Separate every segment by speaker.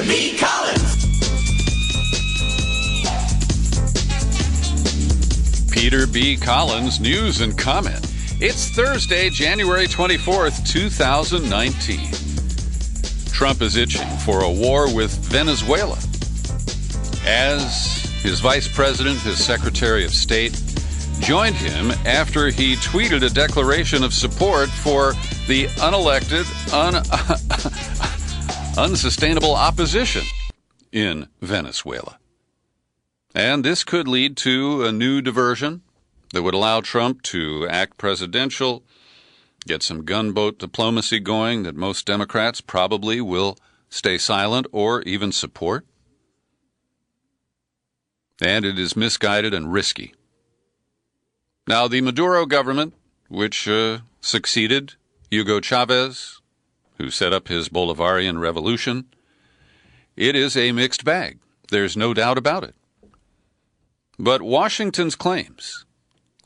Speaker 1: B. Collins.
Speaker 2: Peter B. Collins, news and comment. It's Thursday, January 24th, 2019. Trump is itching for a war with Venezuela. As his vice president, his secretary of state, joined him after he tweeted a declaration of support for the unelected, unsustainable opposition in Venezuela. And this could lead to a new diversion that would allow Trump to act presidential, get some gunboat diplomacy going that most Democrats probably will stay silent or even support. And it is misguided and risky. Now, the Maduro government, which succeeded Hugo Chavez, who set up his Bolivarian revolution, it is a mixed bag. There's no doubt about it. But Washington's claims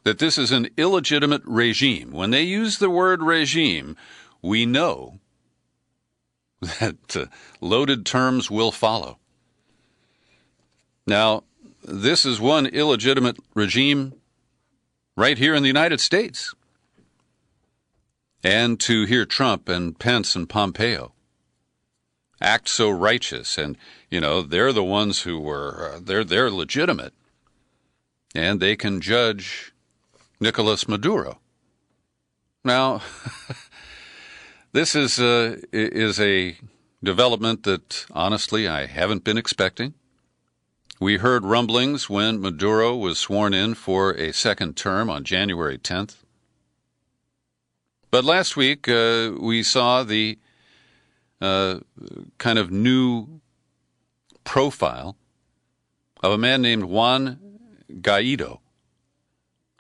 Speaker 2: that this is an illegitimate regime, when they use the word regime, we know that loaded terms will follow. Now, this is one illegitimate regime right here in the United States. And to hear Trump and Pence and Pompeo act so righteous, and, they're the ones who were, they're legitimate, and they can judge Nicolas Maduro. Now, this is a development that, honestly, I haven't been expecting. We heard rumblings when Maduro was sworn in for a second term on January 10th. But last week, we saw the kind of new profile of a man named Juan Guaido,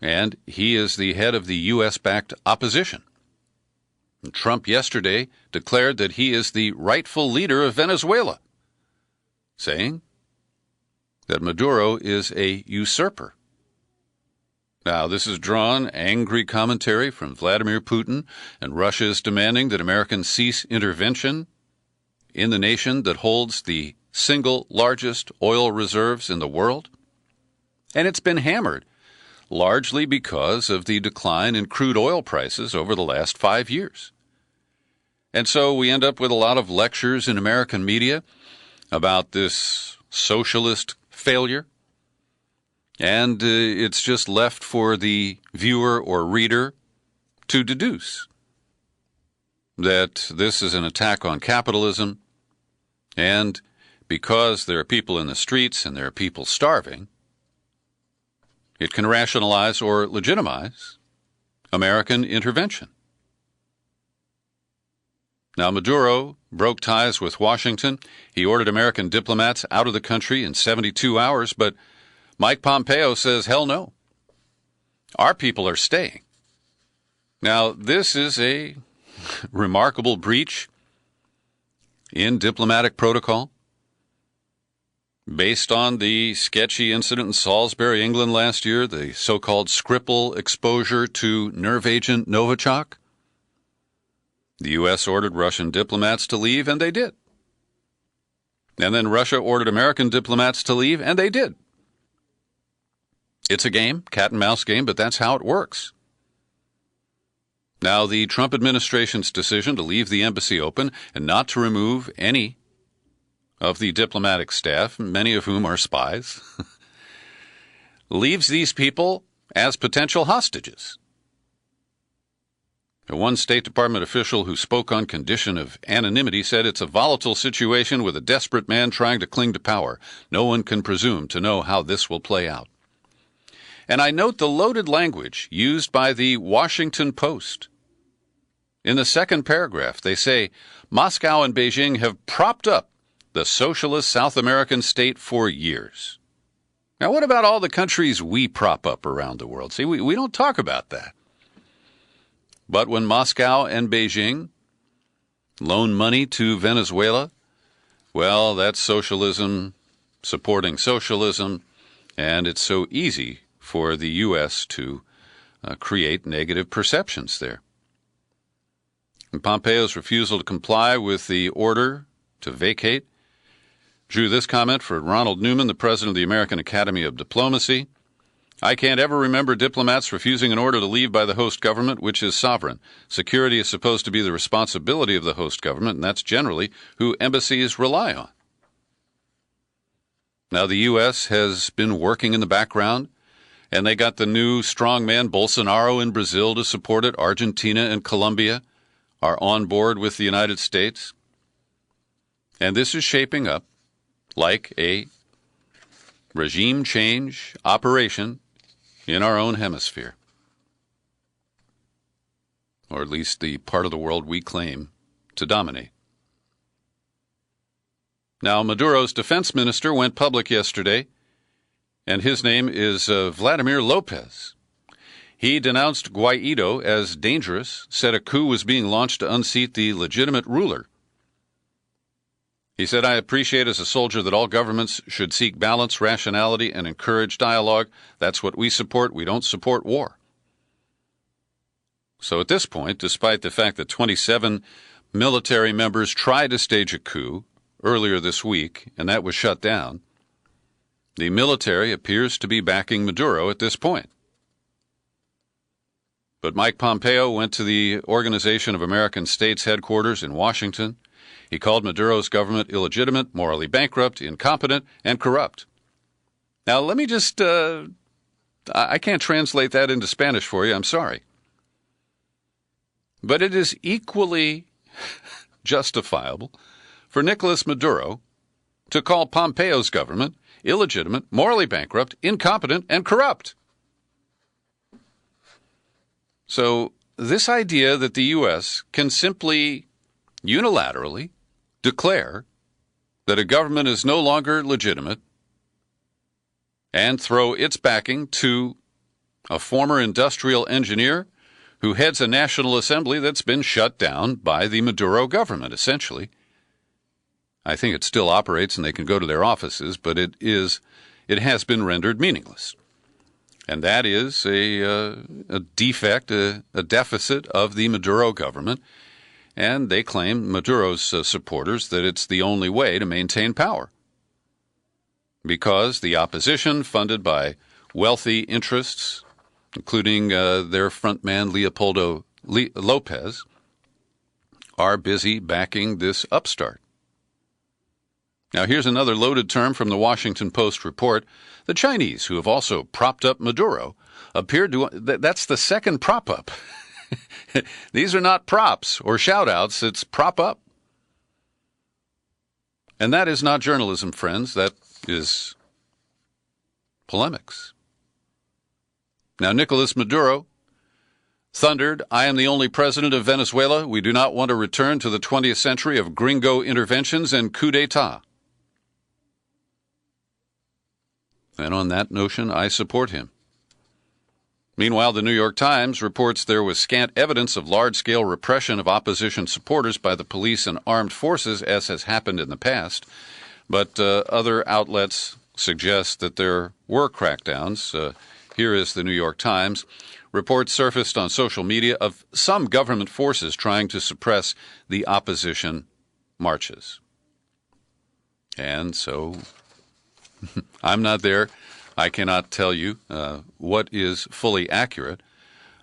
Speaker 2: and he is the head of the U.S.-backed opposition. And Trump yesterday declared that he is the rightful leader of Venezuela, saying that Maduro is a usurper. Now, this has drawn angry commentary from Vladimir Putin, and Russia is demanding that Americans cease intervention in the nation that holds the single largest oil reserves in the world. And it's been hammered, largely because of the decline in crude oil prices over the last 5 years. And so we end up with a lot of lectures in American media about this socialist failure, and it's just left for the viewer or reader to deduce that this is an attack on capitalism, and because there are people in the streets and there are people starving, it can rationalize or legitimize American intervention. Now, Maduro broke ties with Washington. He ordered American diplomats out of the country in 72 hours, but Mike Pompeo says, hell no. Our people are staying. Now, this is a remarkable breach in diplomatic protocol based on the sketchy incident in Salisbury, England last year, the so-called Skripal exposure to nerve agent Novichok. The U.S. ordered Russian diplomats to leave, and they did. And then Russia ordered American diplomats to leave, and they did. It's a game, cat and mouse game, but that's how it works. Now, the Trump administration's decision to leave the embassy open and not to remove any of the diplomatic staff, many of whom are spies, leaves these people as potential hostages. One State Department official who spoke on condition of anonymity said it's a volatile situation with a desperate man trying to cling to power. No one can presume to know how this will play out. And I note the loaded language used by the Washington Post. In the second paragraph, they say, Moscow and Beijing have propped up the socialist South American state for years. Now, what about all the countries we prop up around the world? See, we don't talk about that. But when Moscow and Beijing loan money to Venezuela, well, that's socialism supporting socialism, and it's so easy for the U.S. to create negative perceptions there. And Pompeo's refusal to comply with the order to vacate Drew this comment for Ronald Newman, the president of the American Academy of Diplomacy. I can't ever remember diplomats refusing an order to leave by the host government, which is sovereign. Security is supposed to be the responsibility of the host government, and that's generally who embassies rely on. Now, the U.S. has been working in the background, and they got the new strongman Bolsonaro in Brazil to support it. Argentina and Colombia are on board with the United States. And this is shaping up like a regime change operation in our own hemisphere, or at least the part of the world we claim to dominate. Now, Maduro's defense minister went public yesterday, and his name is Vladimir Lopez. He denounced Guaido as dangerous, said a coup was being launched to unseat the legitimate ruler. He said, I appreciate as a soldier that all governments should seek balance, rationality, and encourage dialogue. That's what we support. We don't support war. So at this point, despite the fact that 27 military members tried to stage a coup earlier this week, and that was shut down, the military appears to be backing Maduro at this point. But Mike Pompeo went to the Organization of American States headquarters in Washington. He called Maduro's government illegitimate, morally bankrupt, incompetent, and corrupt. Now, let me just, I can't translate that into Spanish for you, I'm sorry. But it is equally justifiable for Nicolas Maduro to call Pompeo's government illegitimate, morally bankrupt, incompetent, and corrupt. So this idea that the U.S. can simply unilaterally declare that a government is no longer legitimate and throw its backing to a former industrial engineer who heads a national assembly that's been shut down by the Maduro government, essentially. I think it still operates and they can go to their offices, but it has been rendered meaningless. And that is a defect, a deficit of the Maduro government. And they claim, Maduro's supporters, that it's the only way to maintain power. Because the opposition, funded by wealthy interests, including their frontman Leopoldo Lopez, are busy backing this upstart. Now, here's another loaded term from the Washington Post report. The Chinese, who have also propped up Maduro, appeared to... That's the second prop up. These are not props or shout-outs, it's prop up. And that is not journalism, friends. That is polemics. Now, Nicolas Maduro thundered, I am the only president of Venezuela. We do not want to return to the 20th century of Gringo interventions and coup d'etat. And on that notion, I support him. Meanwhile, the New York Times reports there was scant evidence of large-scale repression of opposition supporters by the police and armed forces, as has happened in the past. But other outlets suggest that there were crackdowns. Here is the New York Times. Reports surfaced on social media of some government forces trying to suppress the opposition marches. And so I'm not there. I cannot tell you what is fully accurate.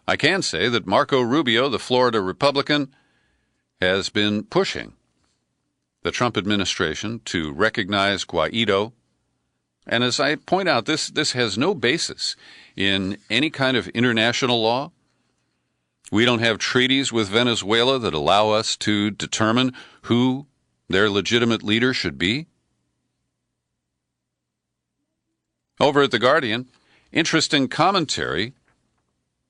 Speaker 2: I can say that Marco Rubio, the Florida Republican, has been pushing the Trump administration to recognize Guaido. And as I point out, this has no basis in any kind of international law. We don't have treaties with Venezuela that allow us to determine who their legitimate leader should be. Over at The Guardian, interesting commentary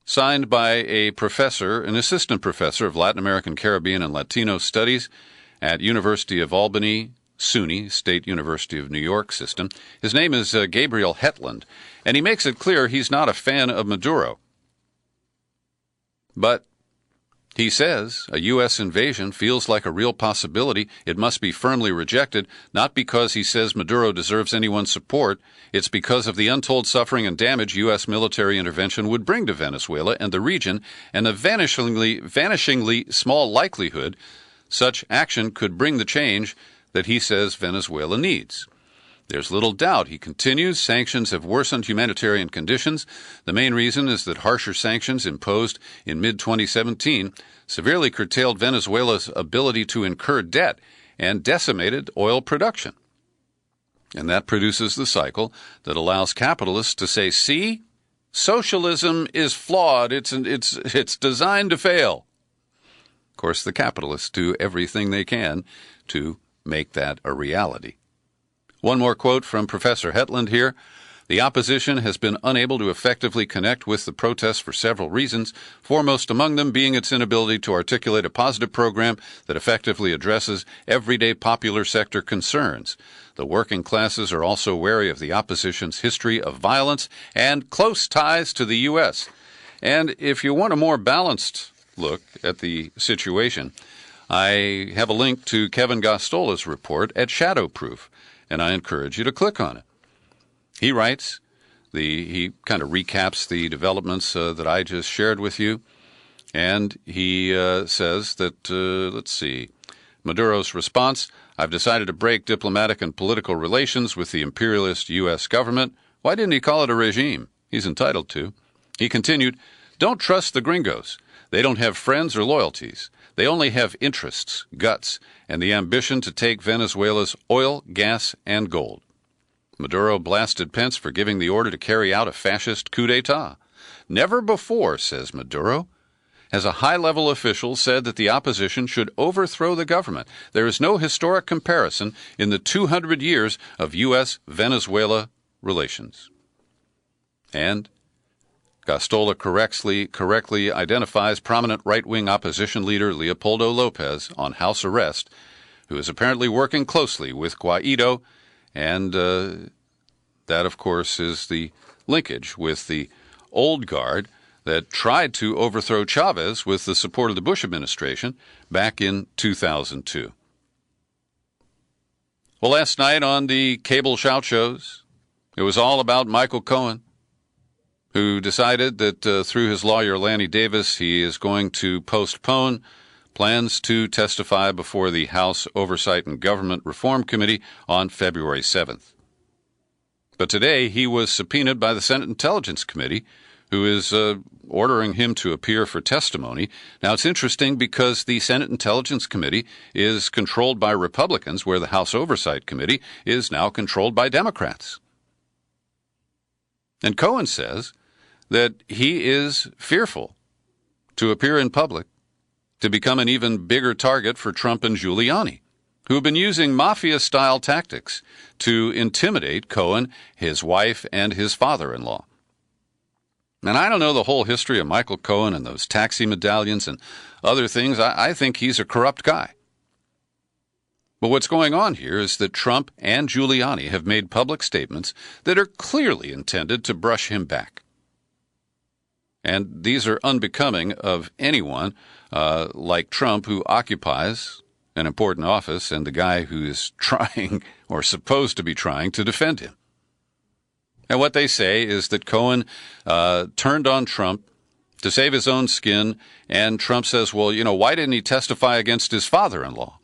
Speaker 2: signed by a professor, an assistant professor of Latin American, Caribbean, and Latino studies at University of Albany, SUNY, State University of New York system. His name is Gabriel Hetland, and he makes it clear he's not a fan of Maduro. But he says a U.S. invasion feels like a real possibility. It must be firmly rejected, not because he says Maduro deserves anyone's support. It's because of the untold suffering and damage U.S. military intervention would bring to Venezuela and the region, and the vanishingly small likelihood such action could bring the change that he says Venezuela needs. There's little doubt, he continues, sanctions have worsened humanitarian conditions. The main reason is that harsher sanctions imposed in mid-2017 severely curtailed Venezuela's ability to incur debt and decimated oil production. And that produces the cycle that allows capitalists to say, see, socialism is flawed. It's designed to fail. Of course, the capitalists do everything they can to make that a reality. One more quote from Professor Hetland here. The opposition has been unable to effectively connect with the protests for several reasons, foremost among them being its inability to articulate a positive program that effectively addresses everyday popular sector concerns. The working classes are also wary of the opposition's history of violence and close ties to the U.S. And if you want a more balanced look at the situation, I have a link to Kevin Gostola's report at Shadowproof, and I encourage you to click on it. He writes, he kind of recaps the developments that I just shared with you, and he says that, let's see, Maduro's response, I've decided to break diplomatic and political relations with the imperialist U.S. government. Why didn't he call it a regime? He's entitled to. He continued, don't trust the gringos. They don't have friends or loyalties. They only have interests, guts, and the ambition to take Venezuela's oil, gas, and gold. Maduro blasted Pence for giving the order to carry out a fascist coup d'etat. Never before, says Maduro, has a high-level official said that the opposition should overthrow the government. There is no historic comparison in the 200 years of U.S.-Venezuela relations. And Gostola correctly identifies prominent right-wing opposition leader Leopoldo Lopez on house arrest, who is apparently working closely with Guaido, and that, of course, is the linkage with the old guard that tried to overthrow Chavez with the support of the Bush administration back in 2002. Well, last night on the cable shout shows, it was all about Michael Cohen, who decided that through his lawyer Lanny Davis, he is going to postpone plans to testify before the House Oversight and Government Reform Committee on February 7th. But today he was subpoenaed by the Senate Intelligence Committee, who is ordering him to appear for testimony. Now, it's interesting because the Senate Intelligence Committee is controlled by Republicans, where the House Oversight Committee is now controlled by Democrats. And Cohen says that he is fearful to appear in public, to become an even bigger target for Trump and Giuliani, who have been using mafia-style tactics to intimidate Cohen, his wife, and his father-in-law. And I don't know the whole history of Michael Cohen and those taxi medallions and other things. I think he's a corrupt guy. But what's going on here is that Trump and Giuliani have made public statements that are clearly intended to brush him back. And these are unbecoming of anyone like Trump, who occupies an important office, and the guy who is trying, or supposed to be trying, to defend him. And what they say is that Cohen turned on Trump to save his own skin, and Trump says, well, why didn't he testify against his father-in-law?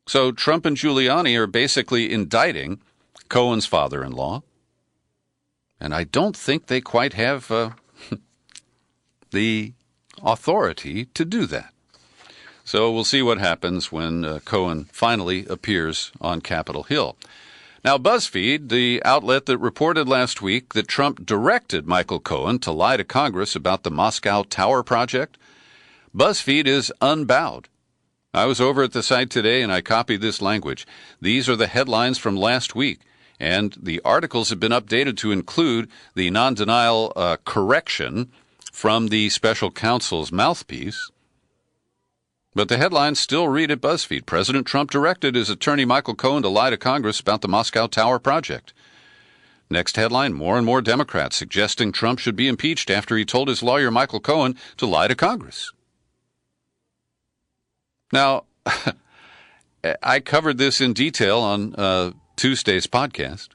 Speaker 2: So Trump and Giuliani are basically indicting Cohen's father-in-law, and I don't think they quite have the authority to do that. So we'll see what happens when Cohen finally appears on Capitol Hill. Now, BuzzFeed, the outlet that reported last week that Trump directed Michael Cohen to lie to Congress about the Moscow Tower project, BuzzFeed is unbowed. I was over at the site today and I copied this language. These are the headlines from last week, and the articles have been updated to include the non-denial correction from the special counsel's mouthpiece. But the headlines still read at BuzzFeed, President Trump directed his attorney Michael Cohen to lie to Congress about the Moscow Tower project. Next headline, more and more Democrats suggesting Trump should be impeached after he told his lawyer Michael Cohen to lie to Congress. Now, I covered this in detail on Tuesday's podcast.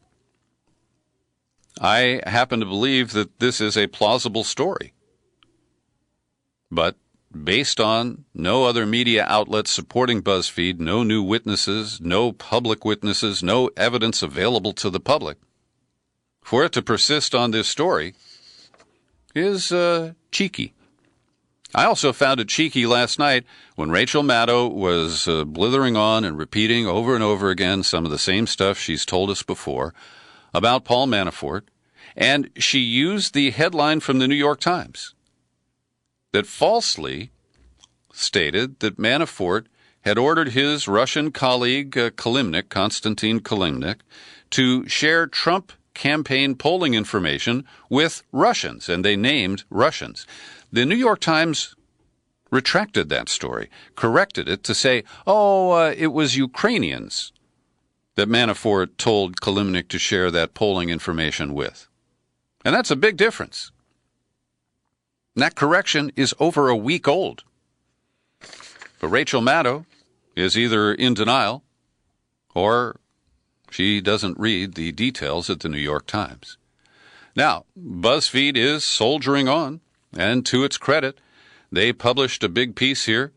Speaker 2: I happen to believe that this is a plausible story. But based on no other media outlets supporting BuzzFeed, no new witnesses, no public witnesses, no evidence available to the public, for it to persist on this story is cheeky. I also found it cheeky last night when Rachel Maddow was blithering on and repeating over and over again some of the same stuff she's told us before about Paul Manafort, and she used the headline from the New York Times that falsely stated that Manafort had ordered his Russian colleague Konstantin Kilimnik, to share Trump campaign polling information with Russians, and they named Russians. The New York Times retracted that story, corrected it to say, it was Ukrainians that Manafort told Kilimnik to share that polling information with. And that's a big difference. And that correction is over a week old. But Rachel Maddow is either in denial or she doesn't read the details at the New York Times. Now, BuzzFeed is soldiering on, and to its credit, they published a big piece here.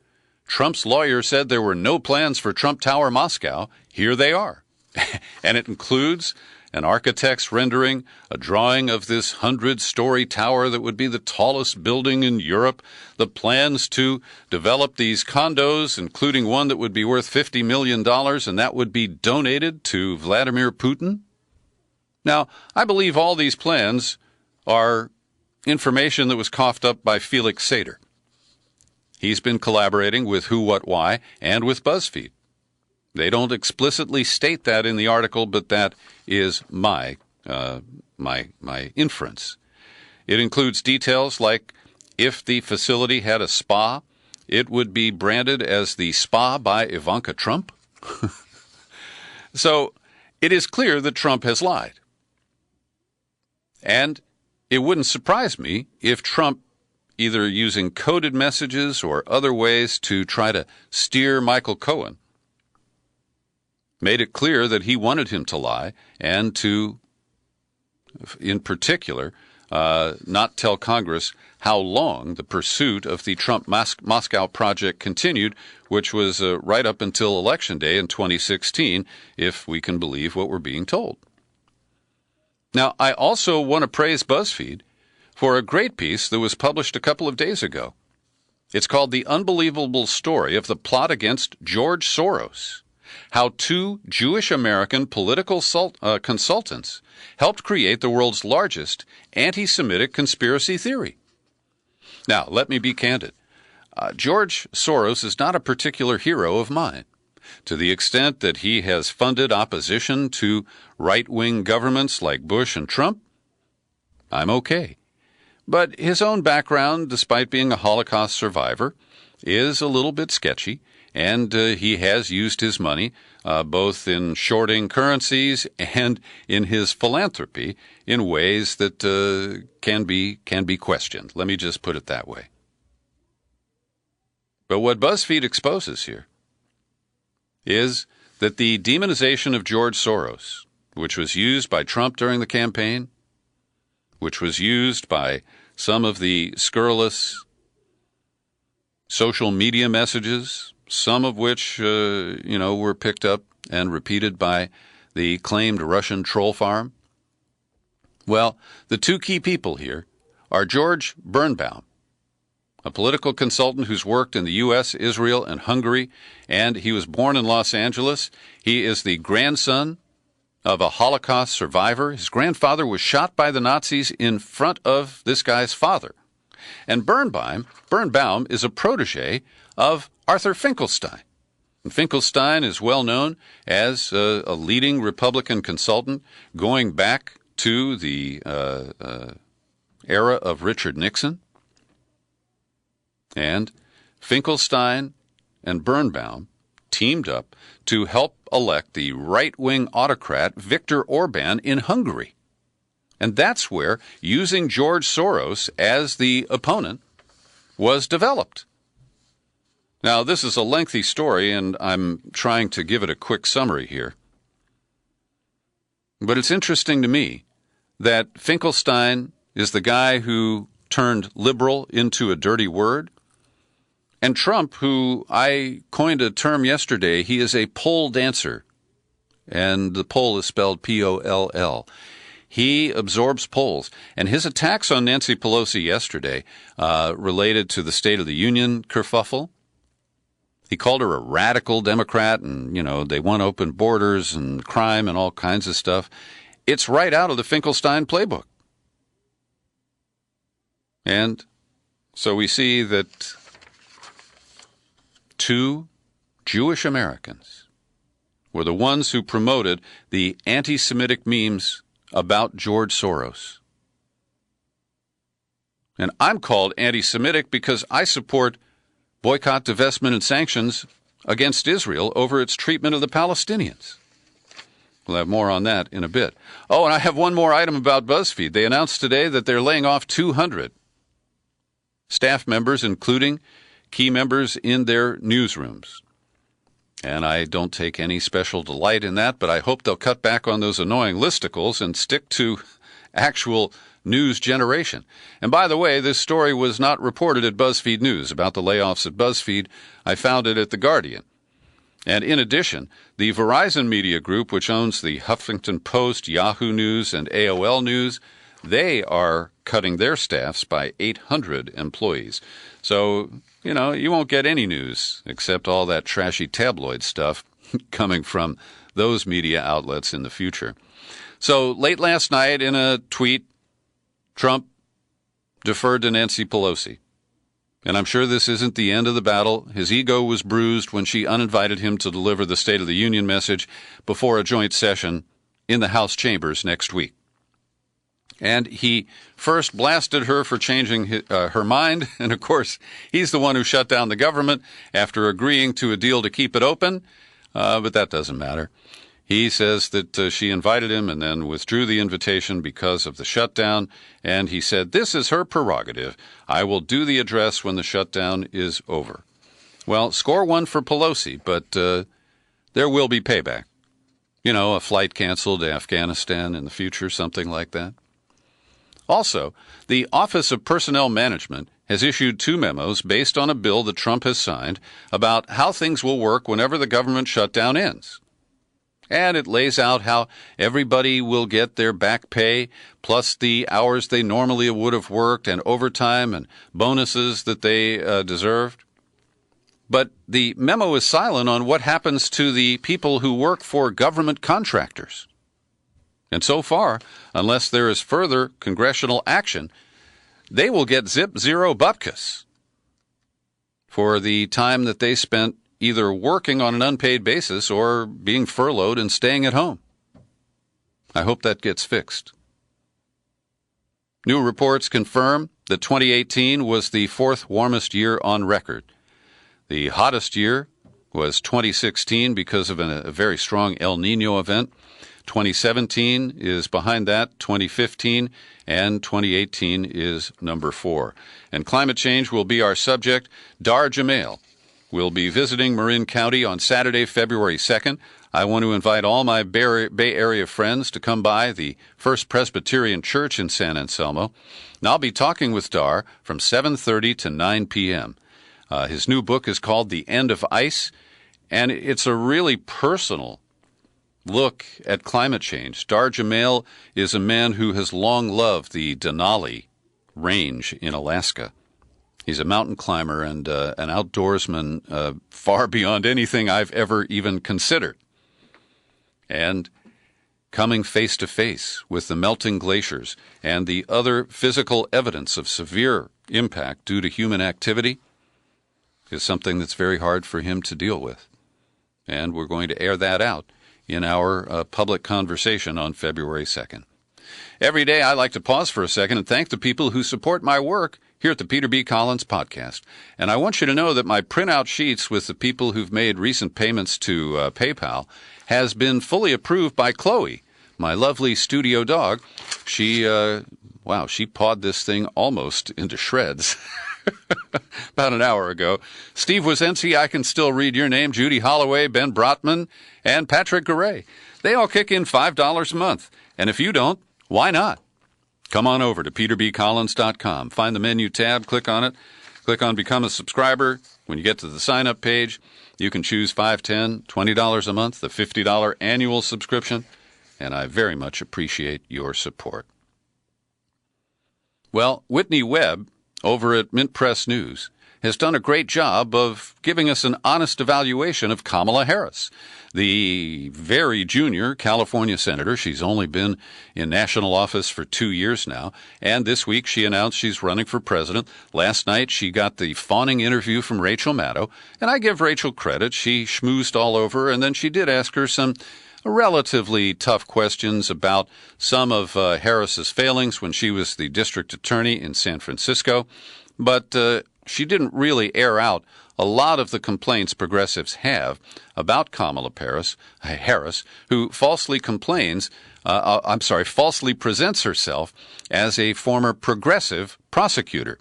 Speaker 2: Trump's lawyer said there were no plans for Trump Tower Moscow. Here they are. And it includes an architect's rendering, a drawing of this 100-story tower that would be the tallest building in Europe, the plans to develop these condos, including one that would be worth $50 million, and that would be donated to Vladimir Putin. Now, I believe all these plans are information that was coughed up by Felix Sater. He's been collaborating with Who, What, Why, and with BuzzFeed. They don't explicitly state that in the article, but that is my inference. It includes details like if the facility had a spa, it would be branded as the Spa by Ivanka Trump. So it is clear that Trump has lied. And it wouldn't surprise me if Trump, either using coded messages or other ways to try to steer Michael Cohen, made it clear that he wanted him to lie and to, in particular, not tell Congress how long the pursuit of the Trump Moscow project continued, which was right up until Election Day in 2016, if we can believe what we're being told. Now, I also want to praise BuzzFeed for a great piece that was published a couple of days ago. It's called The Unbelievable Story of the Plot Against George Soros. How two Jewish-American political consultants helped create the world's largest anti-Semitic conspiracy theory. Now, let me be candid. George Soros is not a particular hero of mine. To the extent that he has funded opposition to right-wing governments like Bush and Trump, I'm okay. But his own background, despite being a Holocaust survivor, is a little bit sketchy. And he has used his money both in shorting currencies and in his philanthropy in ways that can be questioned. Let me just put it that way. But what BuzzFeed exposes here is that the demonization of George Soros, which was used by Trump during the campaign, which was used by some of the scurrilous social media messages, some of which, were picked up and repeated by the claimed Russian troll farm. Well, the two key people here are George Birnbaum, a political consultant who's worked in the U.S., Israel, and Hungary, and he was born in Los Angeles. He is the grandson of a Holocaust survivor. His grandfather was shot by the Nazis in front of this guy's father. And Birnbaum is a protege of Arthur Finkelstein. And Finkelstein is well known as a leading Republican consultant going back to the era of Richard Nixon. And Finkelstein and Birnbaum teamed up to help elect the right-wing autocrat Viktor Orban in Hungary. And that's where using George Soros as the opponent was developed. Now, this is a lengthy story, and I'm trying to give it a quick summary here. But it's interesting to me that Finkelstein is the guy who turned liberal into a dirty word, And Trump, who I coined a term yesterday, he is a pole dancer. And the pole is spelled P-O-L-L. He absorbs polls. And his attacks on Nancy Pelosi yesterday related to the State of the Union kerfuffle. He called her a radical Democrat and, they want open borders and crime and all kinds of stuff. It's right out of the Finkelstein playbook. And so we see that 2 Jewish Americans were the ones who promoted the anti-Semitic memes about George Soros. And I'm called anti-Semitic because I support boycott, divestment, and sanctions against Israel over its treatment of the Palestinians. We'll have more on that in a bit. Oh, and I have one more item about BuzzFeed. They announced today that they're laying off 200 staff members, including key members in their newsrooms. And I don't take any special delight in that, but I hope they'll cut back on those annoying listicles and stick to actual news generation. And by the way, this story was not reported at BuzzFeed News about the layoffs at BuzzFeed. I found it at The Guardian. And in addition, the Verizon Media Group, which owns the Huffington Post, Yahoo News, and AOL News, they are cutting their staffs by 800 employees. So, you won't get any news except all that trashy tabloid stuff coming from those media outlets in the future. So late last night in a tweet, Trump deferred to Nancy Pelosi. And I'm sure this isn't the end of the battle. His ego was bruised when she uninvited him to deliver the State of the Union message before a joint session in the House chambers next week. And he first blasted her for changing her mind. And, of course, he's the one who shut down the government after agreeing to a deal to keep it open. But that doesn't matter. He says that she invited him and then withdrew the invitation because of the shutdown. And he said, this is her prerogative. I will do the address when the shutdown is over. Well, score one for Pelosi, but there will be payback. A flight canceled to Afghanistan in the future, something like that. Also, the Office of Personnel Management has issued 2 memos based on a bill that Trump has signed about how things will work whenever the government shutdown ends. And it lays out how everybody will get their back pay, plus the hours they normally would have worked, and overtime and bonuses that they deserved. But the memo is silent on what happens to the people who work for government contractors. And so far, unless there is further congressional action, they will get zero bupkis for the time that they spent either working on an unpaid basis or being furloughed and staying at home. I hope that gets fixed. New reports confirm that 2018 was the 4th warmest year on record. The hottest year was 2016 because of a very strong El Nino event. 2017 is behind that, 2015, and 2018 is number 4. And climate change will be our subject. Dar Jamail will be visiting Marin County on Saturday, February 2nd. I want to invite all my Bay Area friends to come by the First Presbyterian Church in San Anselmo. And I'll be talking with Dar from 7:30 to 9 p.m. His new book is called The End of Ice, and it's a really personal look at climate change. Dar Jamail is a man who has long loved the Denali Range in Alaska. He's a mountain climber and an outdoorsman far beyond anything I've ever even considered. And coming face to face with the melting glaciers and the other physical evidence of severe impact due to human activity is something that's very hard for him to deal with. And we're going to air that out in our public conversation on February 2nd. Every day I like to pause for a second and thank the people who support my work here at the Peter B. Collins Podcast. And I want you to know that my printout sheets with the people who've made recent payments to PayPal has been fully approved by Chloe, my lovely studio dog. She pawed this thing almost into shreds about an hour ago. Steve Wazensi, I can still read your name, Judy Holloway, Ben Brotman, and Patrick Garay. They all kick in $5 a month. And if you don't, why not? Come on over to peterbcollins.com. Find the menu tab, click on it, click on Become a Subscriber, When you get to the sign-up page, you can choose $5, $10, $20 a month, the $50 annual subscription, and I very much appreciate your support. Well, Whitney Webb, over at Mint Press News, has done a great job of giving us an honest evaluation of Kamala Harris, the very junior California senator. She's only been in national office for 2 years now, and this week she announced she's running for president. Last night she got the fawning interview from Rachel Maddow, and I give Rachel credit. She schmoozed all over, and then she did ask her some relatively tough questions about some of Harris's failings when she was the district attorney in San Francisco, but she didn't really air out a lot of the complaints progressives have about Kamala Harris, who falsely presents herself as a former progressive prosecutor.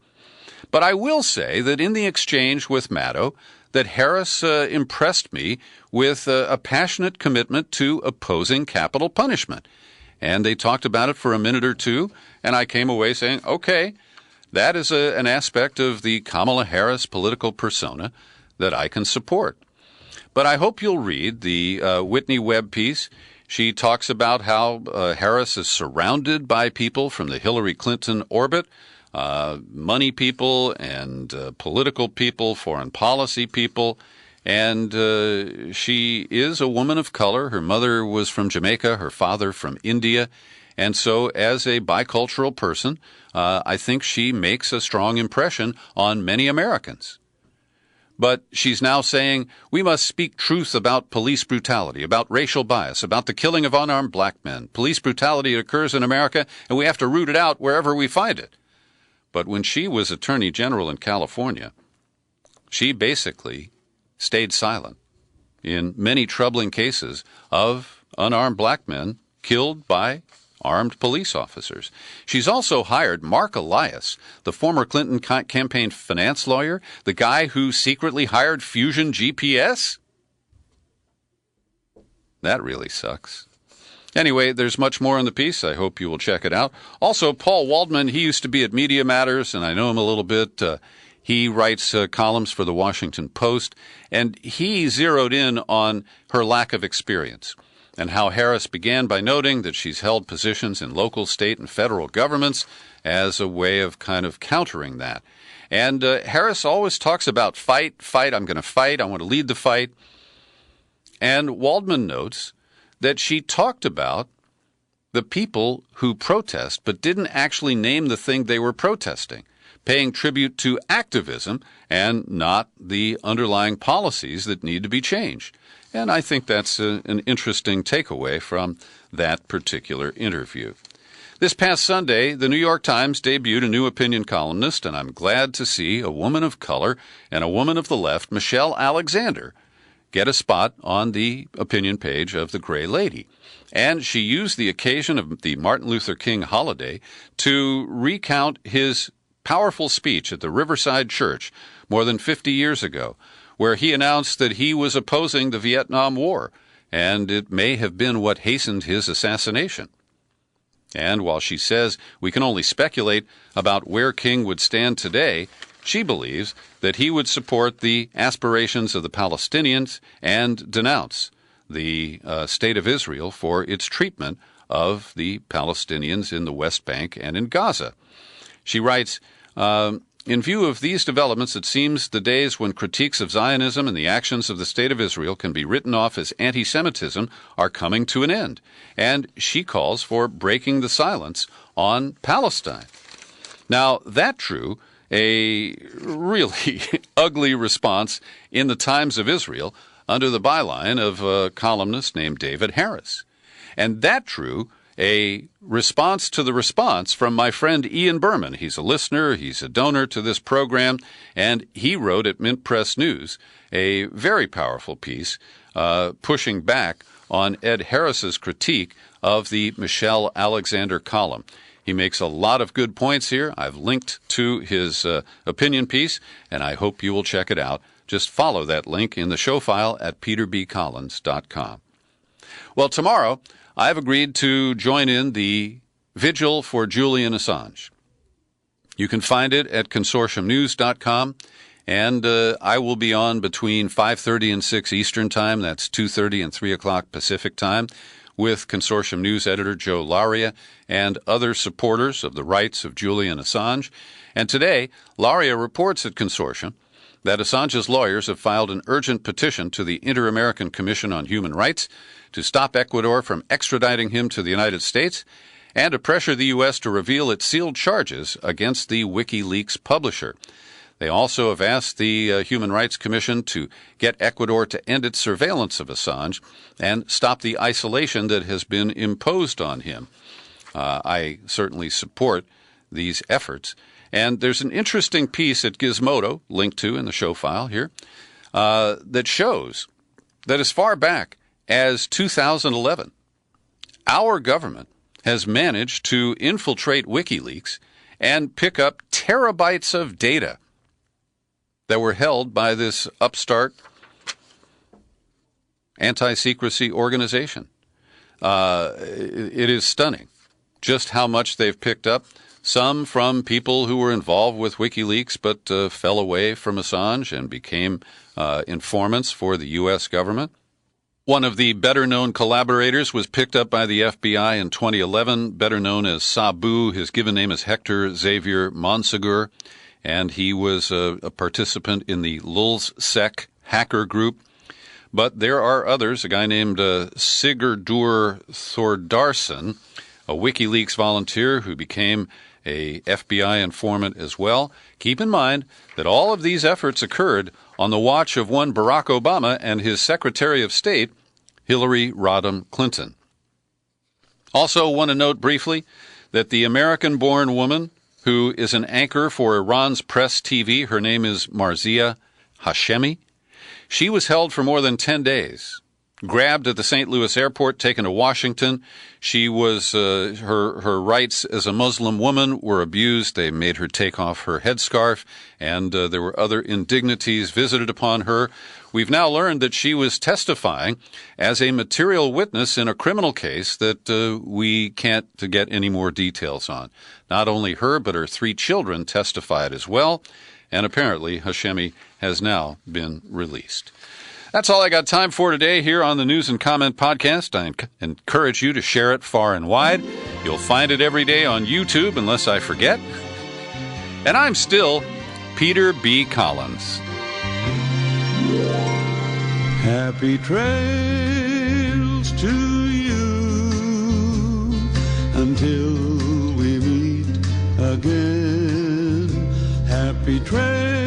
Speaker 2: But I will say that in the exchange with Maddow, that Harris impressed me with a passionate commitment to opposing capital punishment. And they talked about it for a minute or two, and I came away saying, okay, that is an aspect of the Kamala Harris political persona that I can support. But I hope you'll read the Whitney Webb piece. She talks about how Harris is surrounded by people from the Hillary Clinton orbit, money people and political people, foreign policy people, and she is a woman of color. Her mother was from Jamaica, her father from India. And so as a bicultural person, I think she makes a strong impression on many Americans. But she's now saying we must speak truth about police brutality, about racial bias, about the killing of unarmed black men. Police brutality occurs in America, and we have to root it out wherever we find it. But when she was Attorney General in California, she basically stayed silent in many troubling cases of unarmed black men killed by armed police officers. She's also hired Mark Elias, the former Clinton campaign finance lawyer, the guy who secretly hired Fusion GPS. That really sucks. Anyway, there's much more in the piece. I hope you will check it out. Also, Paul Waldman, he used to be at Media Matters, and I know him a little bit. He writes columns for the Washington Post, and he zeroed in on her lack of experience and how Harris began by noting that she's held positions in local, state, and federal governments as a way of kind of countering that. And Harris always talks about fight, I'm going to fight, I want to lead the fight. And Waldman notes that she talked about the people who protest but didn't actually name the thing they were protesting, paying tribute to activism and not the underlying policies that need to be changed. And I think that's an interesting takeaway from that particular interview. This past Sunday, the New York Times debuted a new opinion columnist, and I'm glad to see a woman of color and a woman of the left, Michelle Alexander, get a spot on the opinion page of the Gray Lady. And she used the occasion of the Martin Luther King holiday to recount his powerful speech at the Riverside Church more than 50 years ago, where he announced that he was opposing the Vietnam War, and it may have been what hastened his assassination. And while she says we can only speculate about where King would stand today, she believes that he would support the aspirations of the Palestinians and denounce the State of Israel for its treatment of the Palestinians in the West Bank and in Gaza. She writes, in view of these developments, it seems the days when critiques of Zionism and the actions of the State of Israel can be written off as anti-Semitism are coming to an end, and she calls for breaking the silence on Palestine. Now, that drew a really ugly response in the Times of Israel under the byline of a columnist named David Harris. And that drew a response to the response from my friend Ian Berman. He's a listener, he's a donor to this program, and he wrote at Mint Press News a very powerful piece pushing back on Ed Harris's critique of the Michelle Alexander column. He makes a lot of good points here. I've linked to his opinion piece, and I hope you will check it out. Just follow that link in the show file at peterbcollins.com. Well, tomorrow, I've agreed to join in the vigil for Julian Assange. You can find it at consortiumnews.com, And I will be on between 5:30 and 6 Eastern Time. That's 2:30 and 3 o'clock Pacific Time, with Consortium News editor Joe Laria and other supporters of the rights of Julian Assange. And today, Laria reports at Consortium that Assange's lawyers have filed an urgent petition to the Inter-American Commission on Human Rights to stop Ecuador from extraditing him to the United States and to pressure the U.S. to reveal its sealed charges against the WikiLeaks publisher. They also have asked the Human Rights Commission to get Ecuador to end its surveillance of Assange and stop the isolation that has been imposed on him. I certainly support these efforts. And there's an interesting piece at Gizmodo, linked to in the show file here, that shows that as far back as 2011, our government has managed to infiltrate WikiLeaks and pick up terabytes of data that were held by this upstart anti-secrecy organization. It is stunning just how much they've picked up, some from people who were involved with WikiLeaks but fell away from Assange and became informants for the U.S. government. One of the better-known collaborators was picked up by the FBI in 2011, better known as Sabu. His given name is Hector Xavier Monsegur, and he was a participant in the Lulzsec hacker group. But there are others, a guy named Sigurdur Thordarson, a WikiLeaks volunteer who became a FBI informant as well. Keep in mind that all of these efforts occurred on the watch of one Barack Obama and his Secretary of State, Hillary Rodham Clinton. Also want to note briefly that the American-born woman who is an anchor for Iran's Press TV, her name is Marzia Hashemi, she was held for more than 10 days. Grabbed at the St. Louis airport, taken to Washington. She was, her rights as a Muslim woman were abused. They made her take off her headscarf, and there were other indignities visited upon her. We've now learned that she was testifying as a material witness in a criminal case that we can't get any more details on. Not only her, but her 3 children testified as well, and apparently Hashemi has now been released. That's all I got time for today here on the News and Comment Podcast. I encourage you to share it far and wide. You'll find it every day on YouTube, unless I forget. And I'm still Peter B. Collins.
Speaker 1: Happy trails to you until we meet again. Happy trails.